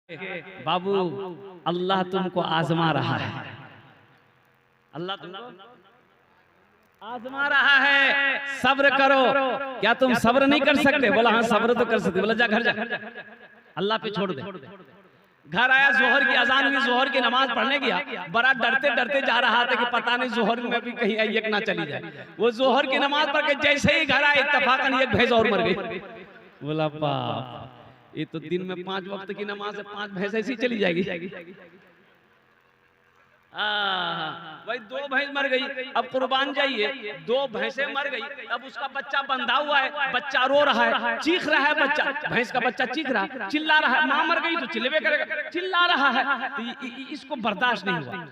बाबू अल्लाह तुमको आजमा रहा है, अल्लाह तुमको आजमा रहा है, सब्र करो। क्या तुम सब्र नहीं कर सकते? बोला हाँ सब्र तो कर सकते। बोला जा घर जा, अल्लाह पे छोड़ दे। घर आया, जोहर की अजान हुई, जोहर की नमाज पढ़ने गया, बड़ा डरते डरते जा रहा था कि पता नहीं जोहर में भी कहीं एक ना चली जाए। वो जोहर की नमाज पढ़ के जैसे ही घर आया, इत्तफाकन एक भैंस और मर गई। बोला बाप, ये तो दिन में 5 वक्त की नमाज है, 5 भैंस ऐसी चली जाएगी। भाई 2 भैंस मर गई, अब कुर्बान जाइए, 2 भैंसें मर गई, अब उसका बच्चा बंधा हुआ है, बच्चा रो रहा है, चीख रहा है बच्चा, भैंस का बच्चा चीख रहा है, चिल्ला रहा है, माँ मर गई तो चिल्लबे करेगा, चिल्ला रहा है, तो इसको बर्दाश्त नहीं हुआ,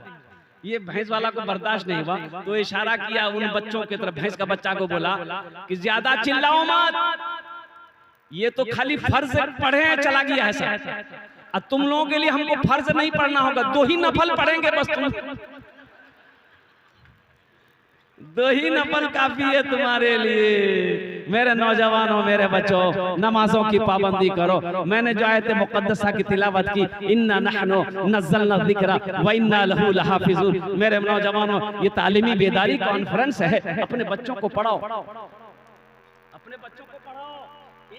ये भैंस वाला को बर्दाश्त नहीं हुआ, तो इशारा किया उन बच्चों की तरफ, भैंस का बच्चा को बोला कि ज्यादा चिल्लाओ मत, ये तो खाली फर्ज पढ़े हैं, चला गया है सब, अब तुम लोगों के लिए हमको फर्ज नहीं पढ़ना होगा, 2 ही नफल पढ़ेंगे बस, तुम 2 ही नफल काफी है तुम्हारे लिए। मेरे नौजवानों, मेरे बच्चों, नमाजों की पाबंदी करो। मैंने जो आयत मुक़द्दसा की तिलावत की, इन्ना नहनु नज़्ज़लना ज़िक्रा व इन्ना लहू लहाफ़िज़ून। मेरे नौजवानों, ये तालीमी बेदारी कॉन्फ्रेंस है, अपने बच्चों को पढ़ाओ, अपने बच्चों को पढ़ाओ।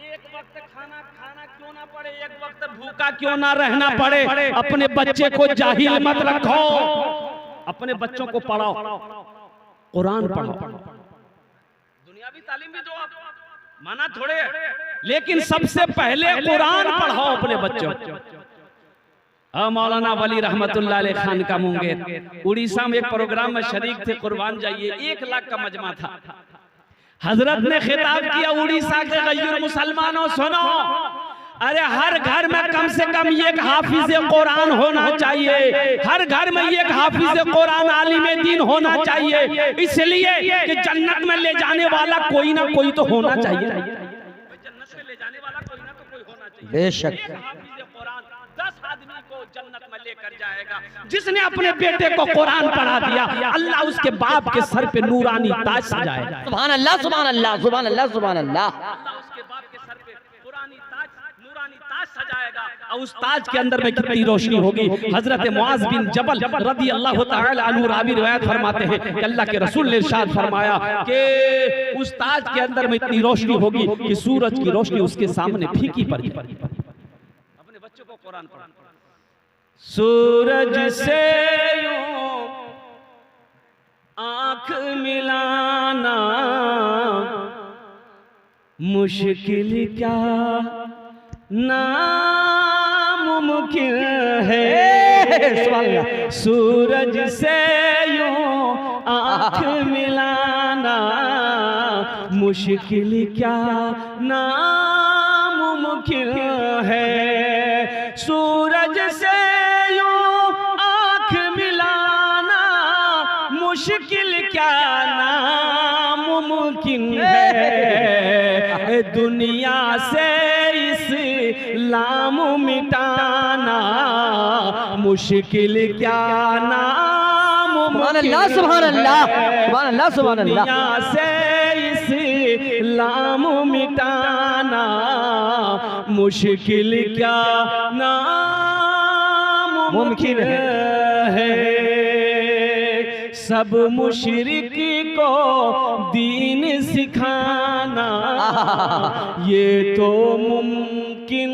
एक वक्त खाना क्यों ना पड़े, एक वक्त भूखा क्यों ना रहना पड़े, अपने बच्चे को जाहिल मत रखो, अपने बच्चों को पढ़ाओ, कुरान पढ़ो, दुनियावी तालीम भी दो, आप माना थोड़े, लेकिन सबसे पहले कुरान पढ़ाओ अपने बच्चों। मौलाना वली रहमतुल्लाह अलैह खान का मुंगेर, उड़ीसा में एक प्रोग्राम में शरीक थे, कुर्बान जाइए, 1 लाख का मजमा था। हजरत ने खिताब किया, उड़ीसा के गैर मुसलमानों सुनो, अरे हर घर में कम से कम एक हाफिज कुरान होना चाहिए, हर घर में एक हाफिज कुरान आलिम दीन होना चाहिए, इसलिए कि जन्नत में ले जाने वाला कोई ना कोई तो होना चाहिए, जन्नत में ले जाने वाला कोई ना कोई होना चाहिए। बेशक हाफिज कुरान 10 आदमी को जन्नत में लेकर जाएगा। जिसने अपने बेटे को कुरान पढ़ा दिया, अल्लाह उसके बाप के सर पे नूरानी ताज सजाएगा। सुभान अल्लाह, सुभान अल्लाह, सुभान अल्लाह, सुभान अल्लाह। अल्लाह उसके बाप के सर पे पुरानी ताज, नूरानी ताज सजाएगा, और उस ताज के अंदर में कितनी रोशनी होगी। हजरत मुआज बिन जबल रदी अल्लाह तआला अन्हु रावी रिवायत फरमाते हैं कि अल्लाह के रसूल ने इरशाद फरमाया कि उस ताज के अंदर में इतनी रोशनी होगी कि सूरज की रोशनी उसके सामने फीकी पड़ जाएगी। अपने बच्चों को कुरान पढ़ाना। सूरज से यूं आंख मिलाना मुश्किल क्या नामुमकिन है, सूरज से यूं आंख मिलाना मुश्किल क्या नामुमकिन है, सूरज से मुश्किल क्या नामुमकिन है, दुनिया से इस्लाम मिटाना मुश्किल क्या नामुमकिन है, सुभान अल्लाह, सुभान अल्लाह, सुभान अल्लाह, दुनिया से इस्लाम मिटाना मुश्किल क्या नामुमकिन है, सब मुशरिक को दीन सिखाना ये तो मुमकिन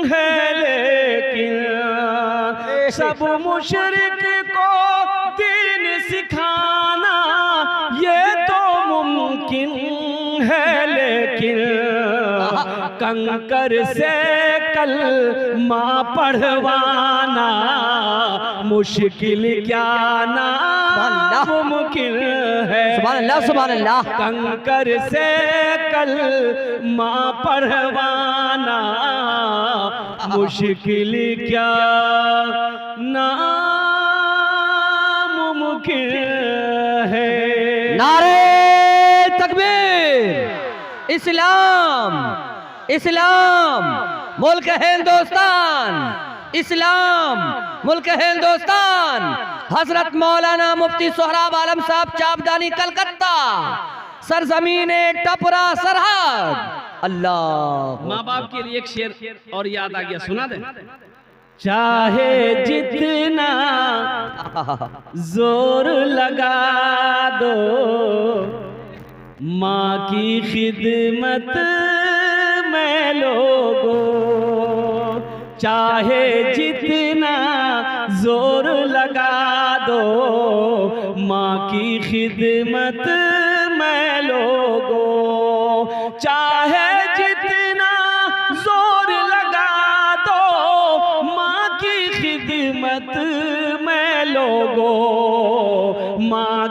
है, लेकिन सब मुशरिक को दीन सिखाना ये तो मुमकिन है, लेकिन कंकर से कलमा पढ़वाना मुश्किल क्या नामुमकिन है, सुभान अल्लाह, सुभान अल्लाह, कंकर से कलमा पढ़वाना मुश्किल क्या नामुमकिन है। नारे तकबीर, इस्लाम, इस्लाम मुल्क हिंदुस्तान, इस्लाम मुल्क हिंदुस्तान। हजरत मौलाना मुफ्ती सोहराब आलम साहब चापदानी कलकत्ता, सरजमीन टपरा सरहद। अल्लाह, माँ बाप के लिए एक शेर और याद आ गया, सुना दे। चाहे जितना जोर लगा दो, माँ की खिदमत में लोगों, चाहे जितना जोर लगा दो, माँ की खिदमत में लोगों, चाहे जितना जोर लगा दो, माँ की खिदमत में लोगों, माँ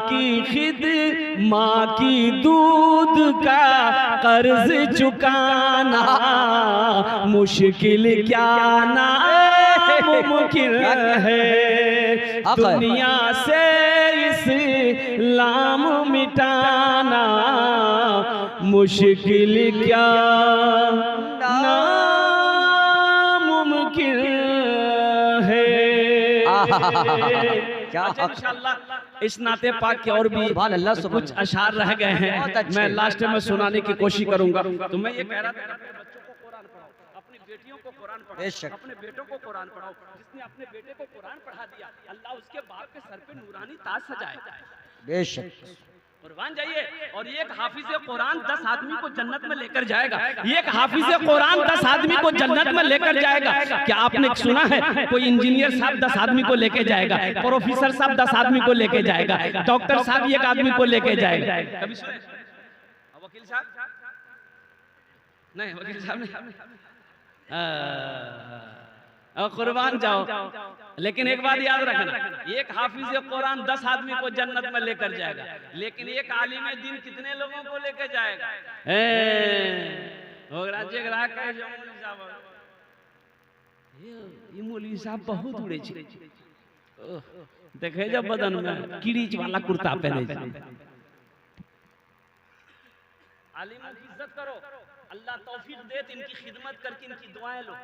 की दूध का कर्ज चुकाना मुश्किल क्या नामुमकिन है, दुनिया से इस्लाम मिटाना मुश्किल क्या नामुमकिन है। इंशाअल्लाह इस नाते पाक के और भी कुछ अशार रह गए हैं, मैं लास्ट में सुनाने की कोशिश करूंगा। तो मैं ये कह रहा था, अपने बच्चों को कुरान पढ़ाओ, अपनी बेटियों को कुरान पढ़ाओ, अपने बेटों को कुरान पढ़ाओ। जिसने अपने बेटे को कुरान पढ़ा दिया, अल्लाह उसके बाप के सर पे नूरानी ताज सजाएगा। बेशक कुर्बान जाइए। और एक हाफिज़े कुरान 10 आदमी को जन्नत में लेकर जाएगा। एक हाफिज़े कुरान 10 आदमी को जन्नत में लेकर जाएगा। क्या आपने सुना है कोई इंजीनियर साहब 10 आदमी को लेके जाएगा, प्रोफेसर साहब 10 आदमी को लेके जाएगा, डॉक्टर साहब 1 आदमी को लेके जाएगा? कभी सुने? वकील साहब नहीं, वकील साहब नहीं। कुर्बान जाओ। लेकिन एक बात याद रखना, एक हाफिज़े कुरान 10 आदमी को जन्नत में लेकर जाएगा, लेकिन एक आलिम दीन कितने लोगों को लेकर जाएगा? ये मौलवी साहब बहुत उड़े छे, देखे जब बदन में कीड़ीच वाला कुर्ता पहने छे। आलिमों की इज्जत करो, अल्लाह तौफीक दे, इनकी खिदमत करके इनकी दुआएं लो।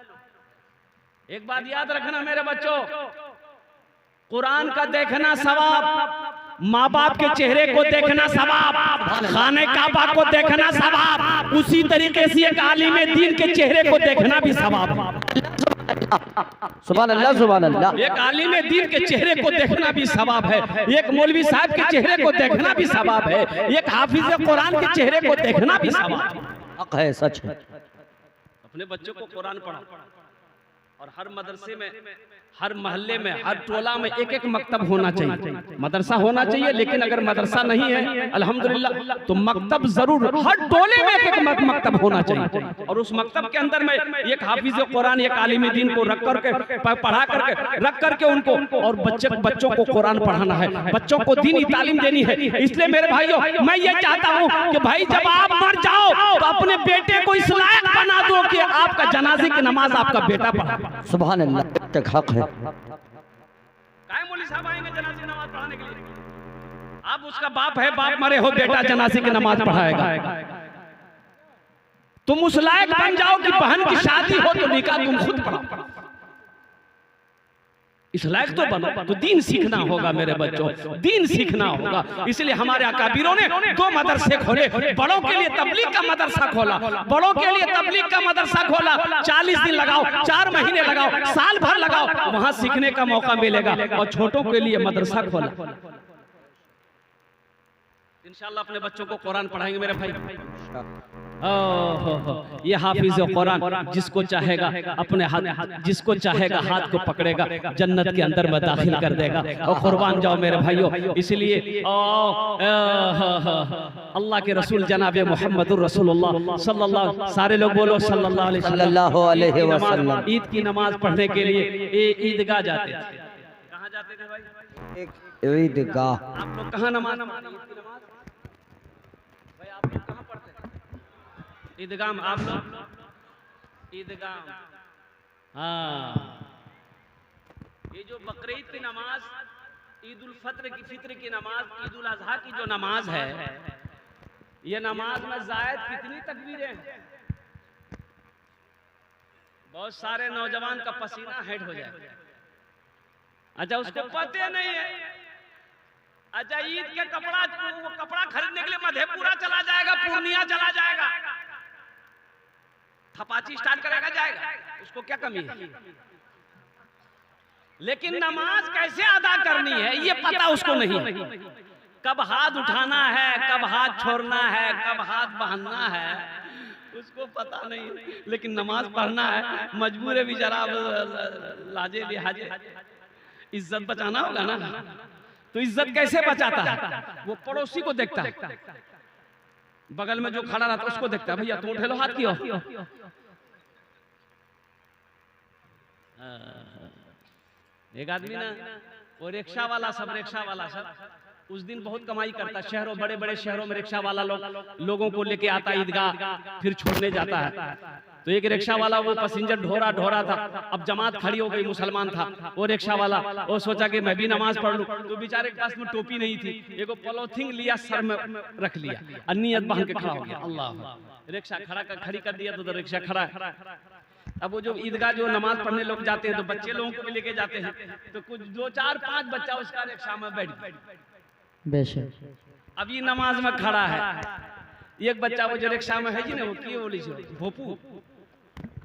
एक बात याद रखना मेरे बच्चों, कुरान का देखना सवाब, माँ बाप के चेहरे को देखना सवाब, खाने काबा को देखना सवाब, उसी तरीके से एक आलिम दीन के चेहरे को देखना भी सवाब है। सुभान अल्लाह, सुभान अल्लाह। एक आलिम दीन के चेहरे को देखना भी सवाब है, एक मौलवी साहब के चेहरे को देखना भी सवाब है, एक हाफिज़ कुरान के चेहरे को देखना भी सवाब है। सच है। अपने बच्चों को कुरान पढ़ाओ, और हर मदरसे में, हर मोहल्ले में, हर टोला में एक एक मकतब होना चाहिए, मदरसा होना चाहिए। लेकिन अगर मदरसा नहीं है अल्हम्दुलिल्लाह तो मकतब जरूर, हर टोले में एक एक मकतब होना चाहिए। और उस मकतब के अंदर में एक हाफिज़ कुरान, एक आलिम दीन को रख करके, पढ़ा करके, रख करके उनको, और बच्चों को कुरान पढ़ाना है, बच्चों को दीनी तालीम देनी है। इसलिए मेरे भाइयों, मैं ये चाहता हूँ कि भाई जब आप मर जाओ तो अपने बेटे को इस लायक बना दो कि आपका जनाजे की नमाज आपका बेटा पढ़ा। सुभान अल्लाह, तक हक है। काय मौलवी साहब आएंगे जनाजे की नमाज पढ़ाने के लिए? आप उसका बाप है, बाप मरे हो, बेटा जनाजे की नमाज पढ़ाएगा। तुम उस लायक बन जाओ कि बहन की शादी हो तो निकाह तुम खुद पढ़ाओ। इस लायक तो बनो। तो दीन सीखना होगा मेरे बच्चों, दीन सीखना होगा। इसलिए हमारे अकाबिरों ने 2 मदरसे खोले, बड़ों के लिए तबलीग का मदरसा खोला, बड़ों के लिए तबलीग का मदरसा खोला। 40 दिन लगाओ, 4 महीने लगाओ, साल भर लगाओ, वहां सीखने का मौका मिलेगा। और छोटों के लिए मदरसा खोला। इंशाअल्लाह अपने बच्चों को कुरान पढ़ाएंगे मेरे भाई। ये हाफिज़ कुरान जिसको चाहेगा अपने हाथ, जिसको चाहेगा हाथ को पकड़ेगा, जन्नत के अंदर में दाखिल कर देगा। और कुर्बान जाओ मेरे भाइयों। इसलिए अल्लाह के रसूल जनाब मोहम्मदुर रसूलुल्लाह सल्लल्लाहु, सारे लोग बोलो सल्लल्लाहु अलैहि वसल्लम, ईद की नमाज पढ़ने के लिए ईदगाह जाते थे। कहाँ जाते थे भाई? ईदगाह। आप लोग कहाँ नमाज ईदगाह? आप लोग ईदगाह। हाँ, ये जो बकरीद की नमाज, ईद उल फित्र की नमाज, ईद उल अजहा की जो नमाज है, ये नमाज में जायद कितनी तकबीरें हैं? बहुत सारे नौजवान का पसीना हेड हो जाए। अच्छा, उसको पता नहीं है। अच्छा, ईद के कपड़ा खरीदने के लिए मधेपुरा चला जाएगा, पूर्णिया चला जाएगा, थपाची स्टार्ट करेगा, जाएगा। उसको क्या कमी है? लेकिन नमाज कैसे अदा करनी है ये पता उसको नहीं। कब हाथ उठाना है, कब हाथ छोड़ना है, कब हाथ बांधना है, उसको पता नहीं। लेकिन नमाज पढ़ना है, मजबूर है बेचारा, लाजे लिहाजे इज्जत बचाना होगा ना। तो इज्जत कैसे बचाता है? वो पड़ोसी को देखता है, बगल में जो खड़ा रहता है उसको देखता है, भैया तुम उठे लो हाथ क्यों। एक आदमी ना, वो रिक्शा वाला सब उस दिन बहुत कमाई करता, शहरों बड़े बड़े शहरों में रिक्शा वाला लोगों को लेके आता ईदगाह, फिर छोड़ने जाता है। तो एक रिक्शा वाला वो पैसेंजर ढोरा था, अब जमात खड़ी हो गई, मुसलमान था वो रिक्शा वाला, वो सोचा कि मैं भी नमाज पढ़ लूं। तो बेचारे के पास में टोपी नहीं थी, एगो पॉलिथीन लिया, सर में रख लिया और नियत बांध के खड़ा हो गया। अल्लाह, रिक्शा खड़ी कर दिया तो रिक्शा खड़ा है। अब वो जो ईदगाह जो नमाज पढ़ने लोग जाते हैं तो बच्चे लोगों को भी लेके जाते हैं, तो कुछ 2 4 5 बच्चा उसका रिक्शा में बैठ गया। अब ये नमाज में खड़ा है, एक बच्चा वो जो रिक्शा में है जी ना, वो की बोली भोपू,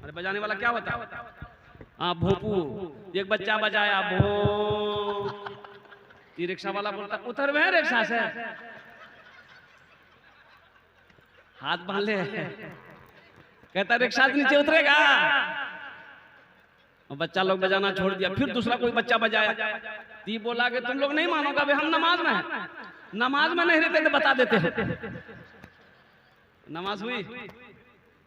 अरे बजाने वाला क्या होता है? हाँ भोपू। एक बच्चा बजाया भो, ये रिक्शा वाला बोलता उतर में रिक्शा से, हाथ बांध ले, कहता रिक्शा से नीचे उतरेगा। बच्चा लोग बजाना छोड़ दिया, फिर दूसरा कोई बच्चा बजाया, ती बोला कि तुम लोग नहीं मानोगे, भाई हम नमाज में हैं, नमाज में नहीं रहते तो बता देते हैं। नमाज हुई?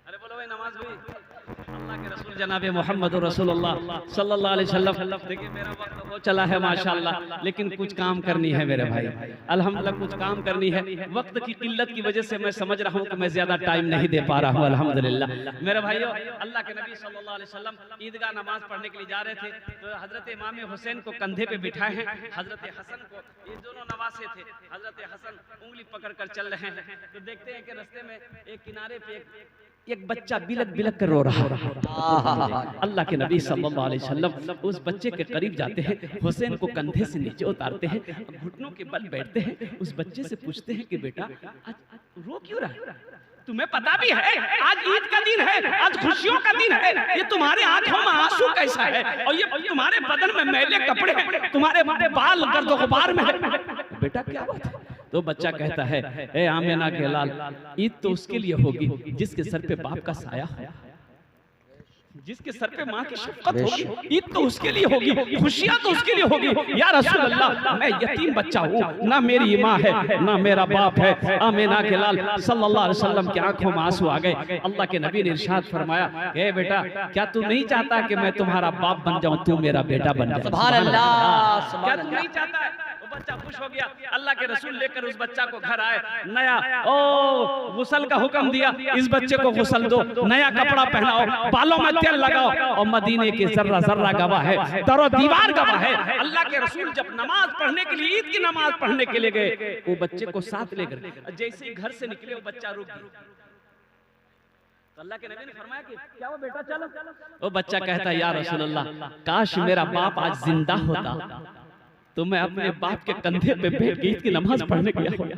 अरे बोलो भाई नमाज हुई? अल्लाह के रसूल जनाबे मोहम्मद रसूलुल्लाह सल्लल्लाहु अलैहि वसल्लम। देखिए मेरा वक्त हो चला है माशाअल्लाह, लेकिन कुछ काम करनी है मेरे भाई, अल्हम्दुलिल्लाह कुछ काम करनी है। वक्त की किल्लत की वजह से मैं समझ रहा हूँ कि मैं ज्यादा टाइम नहीं दे पा रहा हूँ। अल्हम्दुलिल्लाह मेरे भाइयों, अल्लाह के नबी सल्लल्लाहु अलैहि वसल्लम ईदगाह नमाज पढ़ने के लिए जा रहे थे, तो हजरत इमाम हुसैन को कंधे पे बिठाए हैं, हजरत हसन को, ये दोनों नवासे थे, हजरत हसन उंगली पकड़ कर चल रहे हैं। तो देखते हैं कि रास्ते में एक किनारे पे एक बच्चा बिलक बिलक कर रो रहा है। अल्लाह के नबी सल्लल्लाहु अलैहि वसल्लम उस बच्चे के करीब जाते हैं, हुसैन को कंधे से नीचे उतारते हैं, घुटनों के बल बैठते हैं, उस बच्चे से पूछते हैं कि बेटा आज रो क्यों रहा है? तुम्हें पता भी है आज ईद का दिन है, आज खुशियों का दिन है, ये तुम्हारे आंखों में आंसू कैसा है, और ये तुम्हारे बदन में मैले कपड़े हैं, तुम्हारे बाल गर्दो गुबार में है, बेटा क्या बात है? तो बच्चा कहता है, ए आमिना के लाल, ईद तो उसके लिए होगी जिसके सर पे बाप का साया हो, जिसके सर पे माँ की शफकत होगी, ईद तो उसके लिए होगी, खुशियां तो उसके लिए होगी। या रसूल अल्लाह, मैं यतीम बच्चा हूँ, ना मेरी माँ है ना मेरा बाप है। आमिना के लाल सल्लल्लाहु अलैहि वसल्लम की आंखों में आंसू आ गए। अल्लाह के नबी ने इरशाद फरमाया, ए बेटा क्या तू नहीं चाहता कि मैं तुम्हारा बाप बन जाऊं, तू मेरा बेटा बन जा। सुभान अल्लाह, क्या तू नहीं चाहता? बच्चा खुश हो गया। अल्लाह के रसूल लेकर उस बच्चा को घर आए, नया गुस्ल का हुक्म दिया, इस बच्चे को गुस्ल दो, नया कपड़ा पहनाओ, बालों में तेल लगाओ, और मदीने के जर्रा जर्रा गवाह है, दरो दीवार गवाह है। अल्लाह के रसूल जब नमाज पढ़ने के लिए, ईद की नमाज पढ़ने के लिए गए, वो बच्चे को साथ लेकर जैसे ही घर से निकले वो बच्चा रुक गया। तो अल्लाह के नबी ने फरमाया कि क्या वो बेटा चलो। वो बच्चा कहता है, या रसूल अल्लाह, काश मेरा बाप आज जिंदा होता तो मैं अपने बाप के कंधे पे बैठ के ईद की नमाज पढ़ने गया होता।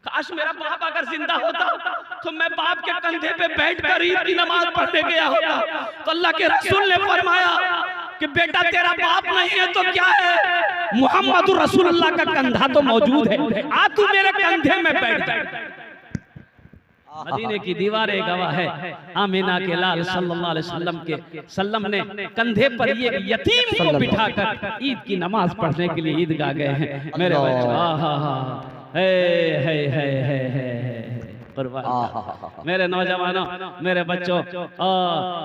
काश मेरा बाप अगर जिंदा होता तो मैं बाप के कंधे पे बैठकर ईद की नमाज पढ़ने गया होता। तो अल्लाह के रसूल ने फरमाया कि बेटा तेरा बाप नहीं है तो क्या है, मोहम्मद रसूलुल्लाह का कंधा तो मौजूद है, आ तू मेरे कंधे में बैठ जा। मदीने की दीवारें गवाह है, आमिना के लाल सल्लल्लाहु अलैहि वसल्लम के सल्लम ने कंधे पर ये यतीम को बिठाकर ईद की नमाज पढ़ने के लिए ईदगाह गए हैं। मेरे बच्चों, मेरे नौजवानों, मेरे बच्चों,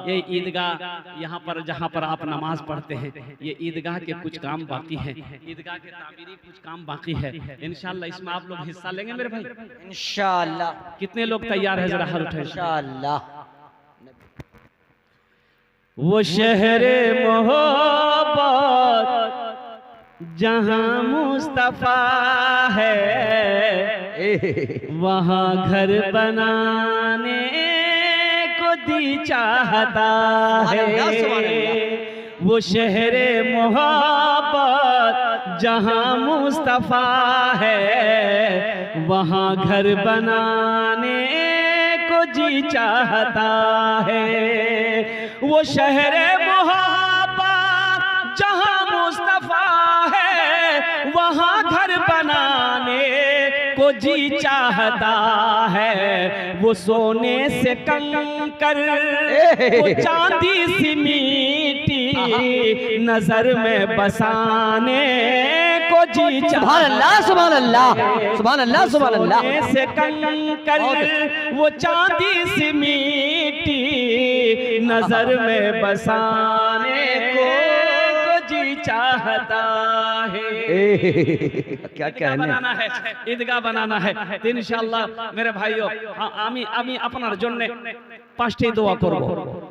ये ईदगाह यहाँ पर जहाँ पर आप नमाज पढ़ते हैं, ये ईदगाह के कुछ काम बाकी हैं, ईदगाह के तामीरी कुछ काम बाकी है। इंशाअल्लाह इसमें आप लोग हिस्सा लेंगे मेरे भाई, इंशाअल्लाह। कितने लोग तैयार है, जरा हाथ उठाएं इंशाअल्लाह। वो शहरे मोहब्बत जहाँ मुस्तफा है, वहाँ घर बनाने को दी चाहता है। वो शहरे मोहब्बत जहाँ मुस्तफा है, वहाँ घर बनाने को जी चाहता है। वो शहरे मोहब्बत जहाँ जी चाहता है, वो सोने से कंकर, वो चांदी सी मीठी नजर में बसाने को जी चाहता। सुभान अल्लाह, सुभान अल्लाह, सुभान अल्लाह, सुभान अल्लाह। सोने से कंकर, वो चांदी सी मीठी नजर में बसाने को जी चाहता है। क्या कहने, बनाना है, ईदगाह बनाना है तो इंशाअल्लाह मेरे भाइयों, আমি আপনার জন্য पांचटी दुआ করব।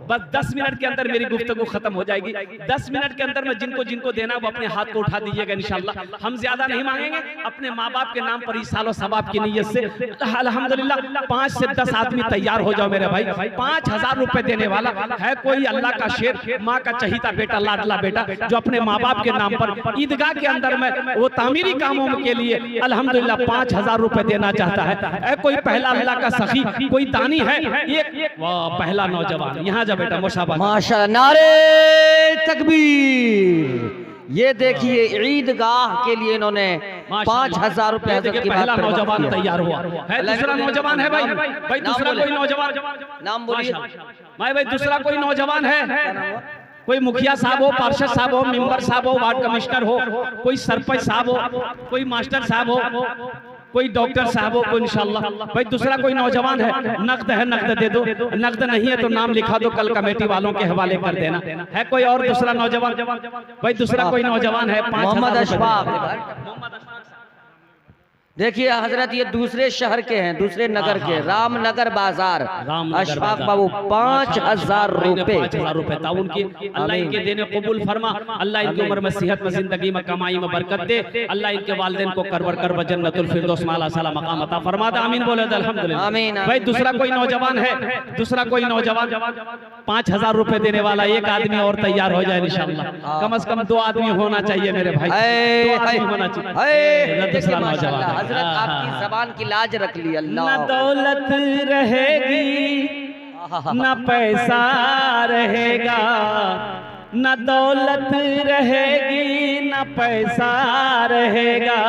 बस 10 मिनट के अंदर मेरी गुफ्तगू खत्म हो जाएगी। 10 मिनट के अंदर में जिनको जिनको देना वो अपने हाथ को उठा दीजिएगा इंशाअल्लाह। हम ज्यादा नहीं मांगेंगे, अपने माँ बाप के नाम पर इसालो सवाब की नीयत से अल्हम्दुलिल्लाह 5 से 10 आदमी तैयार हो जाओ मेरे भाई। 5000 रुपए देने वाला है कोई अल्लाह का शेर, माँ का चहीता बेटा, लाडला बेटा, जो अपने माँ बाप के नाम पर ईदगाह के अंदर में वो तामीरी कामों के लिए अल्हम्दुलिल्लाह 5000 रुपए देना चाहता है। कोई पहला अल्लाह का सखी, कोई दानी है, एक पहला नौजवान, यहाँ जा बेटा, मुशाबाह माशाअल्लाह, नारे तकबीर। ये देखिए ईदगाह के लिए इन्होंने 5000 रुपए हज़रत की पहला बात पर नौजवान वक़्फ़ तैयार हुआ है। दूसरा नौजवान है भाई, भाई दूसरा कोई नौजवान, नाम बोलिए भाई दूसरा कोई नौजवान है, कोई मुखिया साहब हो, पार्षद साहब हो, मेंबर साहब हो, वार्ड कमिश्नर हो, कोई सरपंच साहब हो, कोई मास्टर साहब हो, कोई डॉक्टर साहब हो, कोई इंशाल्लाह। भाई दूसरा कोई नौजवान है, नकद है नकद दे दो, नकद नहीं है तो नाम लिखा दो, कल कमेटी वालों के हवाले कर देना है। कोई और दूसरा नौजवान, भाई दूसरा कोई नौजवान है, मोहम्मद अशफाक। देखिए हजरत ये दूसरे शहर के हैं, दूसरे नगर के, रामनगर बाजार। अशफाक बाबू 5000 रुपए, 5000 रुपए ताउन की। अल्लाह इनके देने कबूल फरमा, अल्लाह इनकी उम्र में, सेहत में, जिंदगी में, कमाई में बरकत दे, अल्लाह इनके वालिदैन को करवर कर जन्नतुल फिरदौस में आला साला मकाम अता फरमा दे। आमीन बोले अल्हम्दुलिल्लाह, आमीन। भाई दूसरा कोई नौजवान है, दूसरा कोई नौजवान 5000 रुपए देने वाला एक आदमी और तैयार हो जाए इंशाअल्लाह। कम से कम 2 आदमी होना चाहिए मेरे भाई, 2 आदमी होना चाहिए। दूसरा नौजवान, हजरत आपकी जबान की लाज रख ली। अल्लाह, न दौलत रहेगी, न पैसा रहेगा, न दौलत रहेगी, न पैसा रहेगा,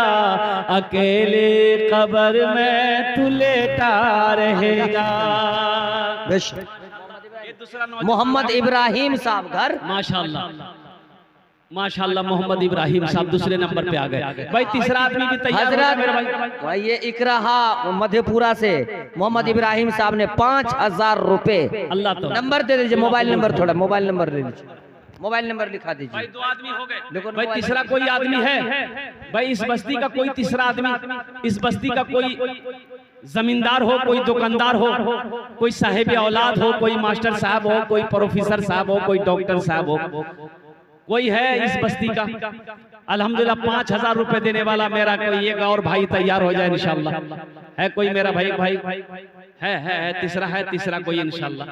अकेले कब्र में तू लेटा रहेगा। मोहम्मद इब्राहिम साहब घर, माशाअल्लाह माशाअल्लाह, मोहम्मद इब्राहिम साहब दूसरे नंबर पे आ गए। भाई तीसरा आदमी भी तैयार है मेरे भाई। ये इकराहा मधेपुरा से मोहम्मद इब्राहिम साहब ने 5000 रुपए। अल्लाह तो नंबर दे दीजिए, मोबाइल नंबर, थोड़ा मोबाइल नंबर ले लीजिए, मोबाइल नंबर लिखा दीजिए। भाई 2 आदमी हो गए। भाई तीसरा कोई आदमी है, भाई इस बस्ती का कोई तीसरा आदमी, इस बस्ती का कोई जमींदार हो, कोई दुकानदार हो, कोई साहिब औलाद हो, कोई मास्टर साहब हो, कोई प्रोफेसर साहब हो, कोई डॉक्टर साहब हो, कोई है इस बस्ती का अल्हम्दुलिल्लाह 5000 रुपए देने वाला मेरा कोई एक और भाई तैयार हो जाए इंशाअल्लाह। है कोई मेरा भाई है तीसरा कोई इंशाअल्लाह।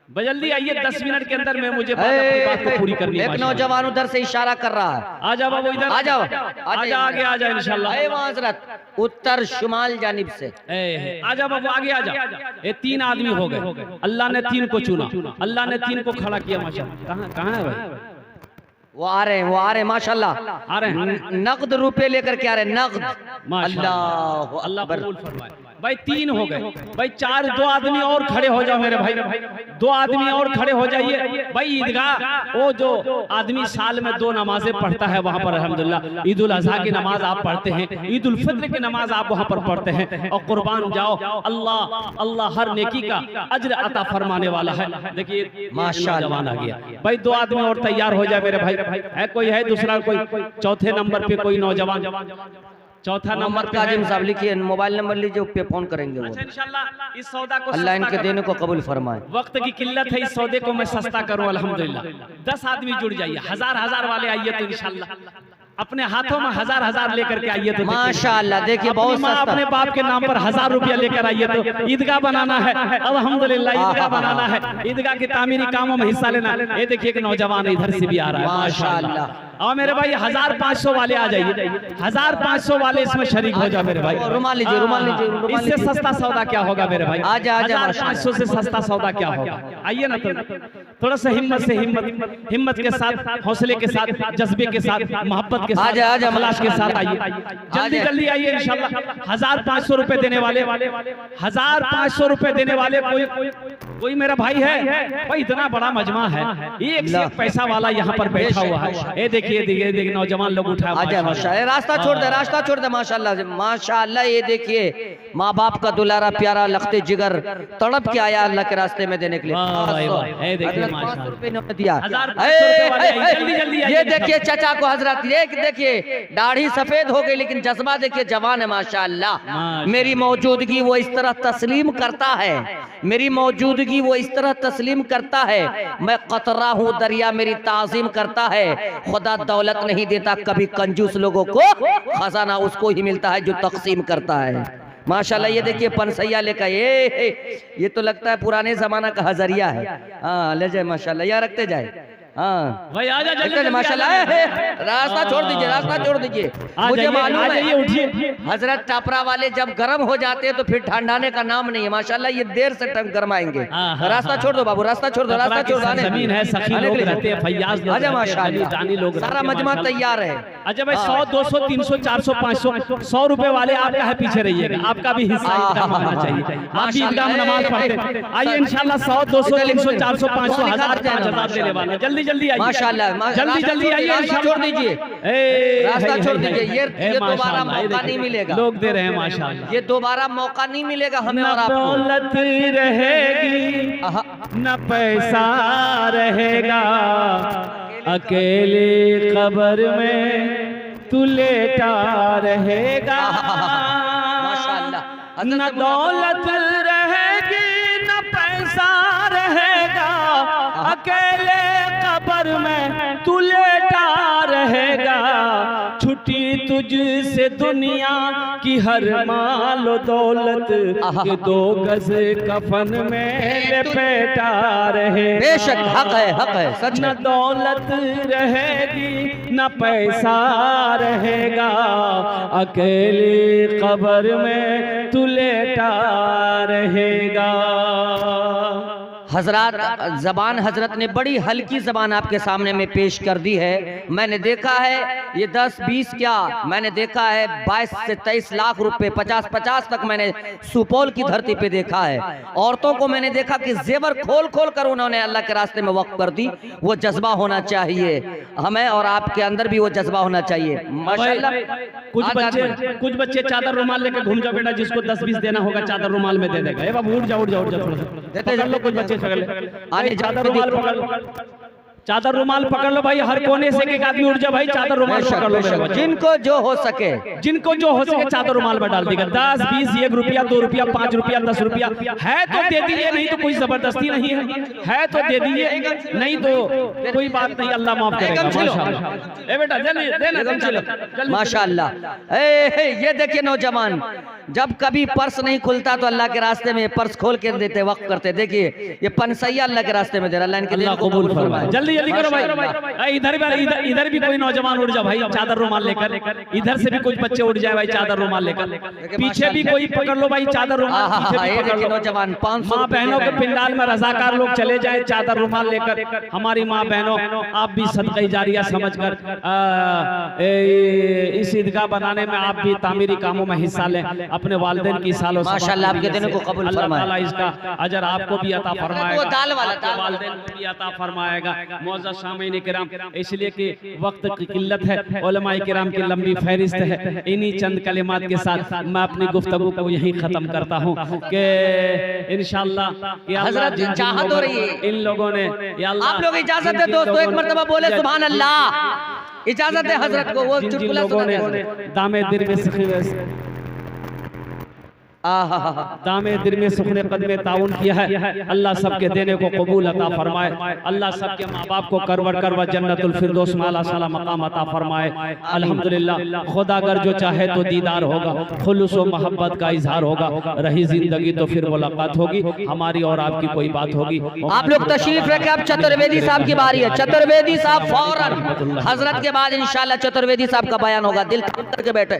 जल्दी आइए, 10 मिनट के अंदर में मुझे अपनी बात को पूरी करनी है। एक नौजवान उधर से इशारा कर रहा है, आ जाओ बाबू, इधर आ जाओ, आगे आ जाओ इंशाअल्लाह। हजरत उत्तर शुमाल जानिब से आ जाओ बाबू, आगे आ जाओ। ये 3 आदमी हो गए, अल्लाह ने 3 को चुना, अल्लाह ने 3 को खड़ा किया। माशाअल्लाह, कहाँ है भाई? वो आ रहे हैं, वो आ रहे हैं माशाअल्लाह, आ रहे हैं, नकद रुपए लेकर के आ रहे हैं, नकद। अल्लाह अल्लाह कबूल फरमाए। भाई 3 हो गए, भाई 2 आदमी और खड़े हो जाओ मेरे भाई, 2 आदमी और खड़े हो जाइए। भाई ईदगाह, वो जो आदमी साल में 2 नमाजें पढ़ता है वहाँ पर अल्हम्दुलिल्लाह, ईद उल अज़हा की नमाज आप पढ़ते हैं, ईद उल फित्र की नमाज आप वहाँ पर पढ़ते हैं, और कुर्बान जाओ, अल्लाह हर नेकी का अज्र अता फरमाने वाला है। देखिए माशाअल्लाह आ गया। भाई 2 आदमी और तैयार हो जाए मेरे भाई। है कोई, है दूसरा कोई, चौथे नंबर पे कोई नौजवान, चौथा नंबर पे काजिम साहब लिखिए, मोबाइल नंबर लीजिए, पे फोन करेंगे वो। इंशाल्लाह इस सौदा को अल्लाह इनके देने को कबूल फरमाए। वक्त की किल्लत है, इस सौदे को मैं सस्ता करूं अल्हम्दुलिल्लाह। 10 आदमी जुड़ जाइए, हजार वाले आइए तो इंशाल्लाह अपने हाथों में हजार लेकर के आइए तो माशाअल्लाह। देखिए बहुत सस्ता, अपने बाप के नाम पर 1000 रुपया लेकर आइए तो ईदगाह बनाना है अल्हम्दुलिल्लाह, ईदगाह बनाना है, ईदगाह के तामीरी कामों में हिस्सा लेना। ये देखिए एक नौजवान इधर से भी आ रहा है माशाअल्लाह। और मेरे भाई 1500 वाले आ जाइए, 1500 वाले इसमें शरीक हो जाओ मेरे भाई। रुमाल लीजिए, रुमाल लीजिए, इससे सस्ता सौदा क्या होगा मेरे भाई? आजा 1500 से सस्ता सौदा क्या होगा? आइए ना तो थोड़ा सा हिम्मत के साथ, हौसले के साथ, जज्बे के साथ, मोहब्बत के साथ, अखलास के साथ आइए, जल्दी आइए इंशाल्लाह। 1500 रुपए देने वाले, 1500 रुपए देने वाले कोई मेरा भाई है भाई? इतना बड़ा मजमा है, एक से एक पैसा वाला यहाँ पर बैठा हुआ है। ये देखिए नौजवान लोग उठा, रास्ता छोड़ दे माशाल्लाह। ये देखिए माँ बाप का दुलारा प्यारा लखते जिगर तड़प के आया अल्लाह के रास्ते में देने के लिए। ये देखिए चाचा को हजरत, देखिए दाढ़ी सफेद हो गई लेकिन जज्बा देखिए जवान है माशाल्लाह। मेरी मौजूदगी वो इस तरह तस्लीम करता है, मेरी मौजूदगी वो इस तरह तस्लीम करता है। मैं कतरा हूँ दरिया मेरी ताजीम करता है। खुदा दौलत नहीं देता कभी कंजूस लोगों को, खजाना उसको ही मिलता है जो तकसीम करता है माशाल्लाह। ये देखिए पनसैया लेकर, ये तो लगता है पुराने जमाना का हजरिया है। हाँ ले जाए माशाल्लाह, यहाँ रखते जाए। हाँ भाई आजा जल्दी माशाल्लाह। रास्ता छोड़ दीजिए, मुझे मालूम है उठिए। हजरत टापरा वाले जब गर्म हो जाते हैं तो फिर ठंडाने का नाम नहीं है माशाल्लाह। ये देर से गर्माएंगे। रास्ता छोड़ दो बाबू, रास्ता छोड़ दो। जमीन है, सखी लोग रहते हैं, फैयाज लोग, माशाल्लाह सारा मजमा तैयार है। अच्छा भाई 100 200 300 400 500 100 रुपए वाले आपका है, पीछे रहिएगा, आपका भी हिस्सा होना चाहिए। आप ईदगाह में नमाज पढ़ते, आइए इंशाल्लाह 100 200 300 400 500 1000 5000 देने वाले, जल्दी आइए माशाल्लाह। जल्दी आइए, छोड़ दीजिए, रास्ता छोड़ दीजिए। ये दोबारा मौका नहीं मिलेगा, लोग दे रहे हैं माशाल्लाह। ये दोबारा मौका नहीं मिलेगा हमें और आपको। दौलत रहेगी न पैसा रहेगा, अकेले कब्र में तू लेटा रहेगा। माशाल्लाह। न दौलत रहेगी न पैसा रहेगा, अकेले कब्र में तू लेटा रहेगा। छुट्टी तुझसे दुनिया की हर माल दौलत, ये 2 गज कफन में लपेटा रहेगा। बेशक हक है सच। न दौलत रहेगी न पैसा रहेगा, अकेले कब्र में तू लेटा रहेगा। हजरत जबान हजरत ने बड़ी हल्की जबान आपके सामने में पेश कर दी है। मैंने देखा है ये 10-20 क्या, मैंने देखा है 22 से 23 लाख रुपए, 50-50 तक मैंने सुपौल की धरती पे देखा है। औरतों को मैंने देखा कि जेवर खोल कर उन्होंने अल्लाह के रास्ते में वक्फ कर दी। वो जज्बा होना चाहिए हमें, और आपके अंदर भी वो जज्बा होना चाहिए माशाल्लाह। कुछ बच्चे चादर रुमाल लेकर घूम जाओ बेटा, जिसको 10-20 देना होगा चादर रुमाल में दे देगा। बाबू उठ जाओ थोड़ा सा देते लो, कुछ बच्चे आने चादर रुमाल पकड़ लो भाई, हर कोने से एक आदमी उठ जाए भाई, चादर रुमाल पकड़ लो। जिनको जो हो सके चादर रुमाल में डाल देगा। 10 20 1 रुपया 2 रुपया 5 रुपया 10 रुपया है तो दे दीजिए, नहीं तो कोई जबरदस्ती नहीं है तो दे दीजिए, नहीं तो कोई बात नहीं, अल्लाह माफ करेगा माशाल्लाह। बेटा जल्दी माशाल्लाह। ये देखिए नौजवान, जब कभी पर्स नहीं खुलता तो अल्लाह के रास्ते में पर्स खोल के देते, वक्त करते। देखिए ये पनसैया अल्लाह के रास्ते में दे रहा, अल्लाह इनके दिन कबूल फरमाए। जल्दी करो भाई। इधर भी कोई नौजवान उठ जाए भाई चादर रुमाल लेकर, इधर से भी कुछ बच्चे उठ जाए भाई चादर रुमाल लेकर, पीछे भी कोई पकड़ लो भाई चादर रुमाल, नौजवान 500 माँ बहनों के पिंडाल में रजाकार लोग चले जाए चादर रुमाल लेकर। हमारी माँ बहनों, आप भी सदका जारिया समझकर इस ईदगाह बनाने में आप भी तामीरी कामों में हिस्सा लें, अपने वालिदैन की सालों माशाल्लाह आपके दिन को कबूल फरमाए। अल्लाह इसका अजर आपको भी अता फरमाएगा, वालिदैन को भी अता फरमाएगा। मौजूद सामीन किराम, इसलिए कि वक्त की किल्लत है, उलमाए किराम की लंबी फहरिस्त है। इन्हीं चंद कलिमात के साथ मैं अपनी गुफ्तगू को यहीं खत्म करता हूँ कि इंशाअल्लाह कि हजरत चाहत हो रही है इन लोगों ने, आप लोग इजाजत दे दोस्तों, एक मर्तबा बोले सुभान अल्लाह, इजाजत है हजरत को। वो चुटकुला सुनाने दामे दिल में दामे दिल में सुखने कदमे ताउन किया है। अल्लाह सबके देने को कबूल अता फरमाए। अल्लाह सबके माँ बाप को करवर जन्नतुल फिरदौस में आला साला मकाम अता फरमाए। अल्हम्दुलिल्लाह खुदा अगर जो चाहे तो दीदार होगा, खुलूस व मोहब्बत का इजहार होगा, रही जिंदगी तो फिर मुलाकात होगी, हमारी और आपकी कोई बात होगी। आप लोग तशरीफ रखें, अब चतुर्वेदी साहब की बारी है। चतुर्वेदी साहब फौरन हजरत के बाद इंशाल्लाह चतुर्वेदी साहब का बयान होगा। दिल थाम करके बैठे।